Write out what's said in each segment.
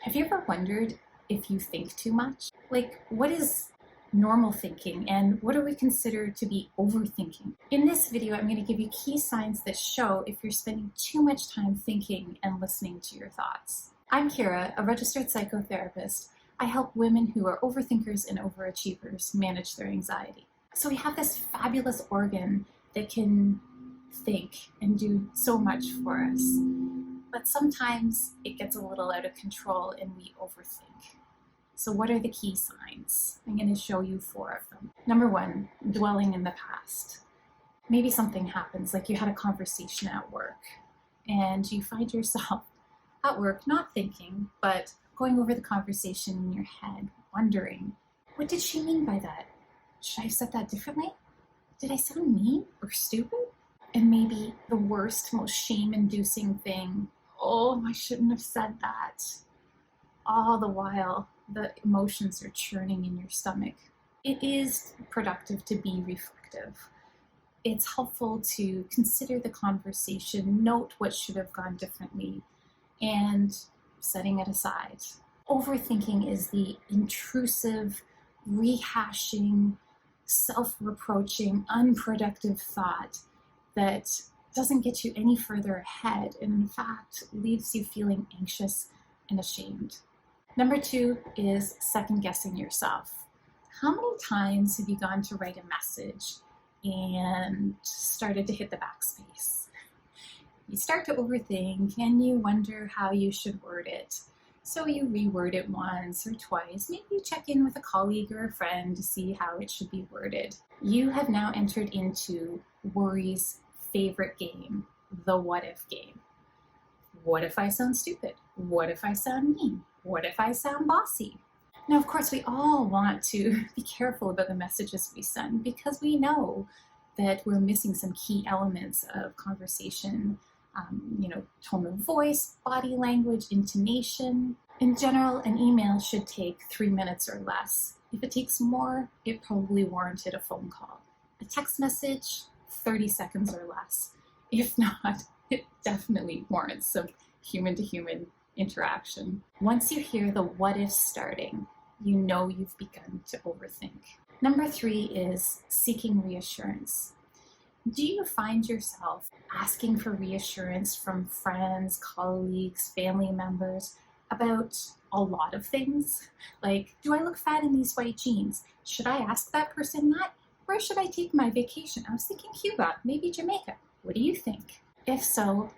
Have you ever wondered if you think too much? Like, what is normal thinking and what do we consider to be overthinking? In this video, I'm going to give you key signs that show if you're spending too much time thinking and listening to your thoughts. I'm Kira, a registered psychotherapist. I help women who are overthinkers and overachievers manage their anxiety. So we have this fabulous organ that can think and do so much for us. But sometimes it gets a little out of control and we overthink. So what are the key signs? I'm going to show you 4 of them. Number 1, dwelling in the past. Maybe something happens, like you had a conversation at work and you find yourself at work not thinking, but going over the conversation in your head, wondering, what did she mean by that? Should I have said that differently? Did I sound mean or stupid? And maybe the worst, most shame-inducing thing, oh, I shouldn't have said that. All the while, the emotions are churning in your stomach. It is productive to be reflective. It's helpful to consider the conversation, note what should have gone differently, and setting it aside. Overthinking is the intrusive, rehashing, self-reproaching, unproductive thought that doesn't get you any further ahead and in fact leaves you feeling anxious and ashamed. Number 2 is second-guessing yourself. How many times have you gone to write a message and started to hit the backspace? You start to overthink and you wonder how you should word it. So you reword it once or twice. Maybe you check in with a colleague or a friend to see how it should be worded. You have now entered into worry's favorite game, the what if game. What if I sound stupid? What if I sound mean? What if I sound bossy? Now, of course, we all want to be careful about the messages we send because we know that we're missing some key elements of conversation, tone of voice, body language, intonation. In general, an email should take 3 minutes or less. If it takes more, it probably warranted a phone call. A text message, 30 seconds or less. If not, it definitely warrants some human-to-human interaction. Once you hear the what if starting, you know you've begun to overthink. Number 3 is seeking reassurance. Do you find yourself asking for reassurance from friends, colleagues, family members about a lot of things? Like, do I look fat in these white jeans? Should I ask that person that? Where should I take my vacation? I was thinking Cuba, maybe Jamaica. What do you think? If so,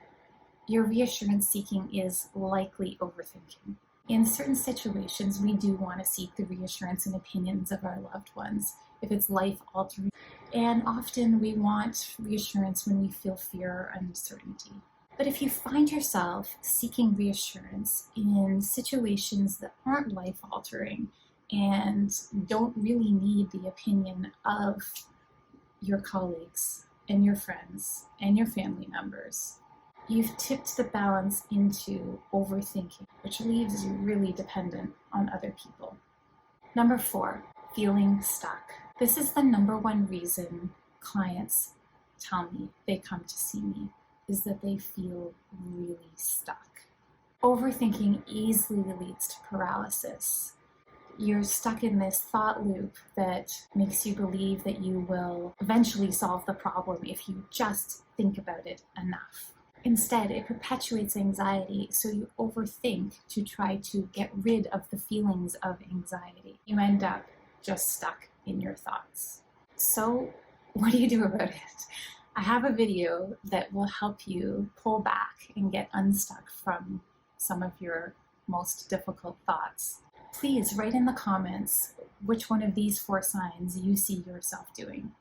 your reassurance seeking is likely overthinking. In certain situations, we do want to seek the reassurance and opinions of our loved ones if it's life-altering. And often we want reassurance when we feel fear or uncertainty. But if you find yourself seeking reassurance in situations that aren't life-altering and don't really need the opinion of your colleagues and your friends and your family members, you've tipped the balance into overthinking, which leaves you really dependent on other people. Number 4, feeling stuck. This is the number 1 reason clients tell me they come to see me, is that they feel really stuck. Overthinking easily leads to paralysis. You're stuck in this thought loop that makes you believe that you will eventually solve the problem if you just think about it enough. Instead, it perpetuates anxiety, so you overthink to try to get rid of the feelings of anxiety. You end up just stuck in your thoughts. So what do you do about it? I have a video that will help you pull back and get unstuck from some of your most difficult thoughts. Please write in the comments which one of these 4 signs you see yourself doing.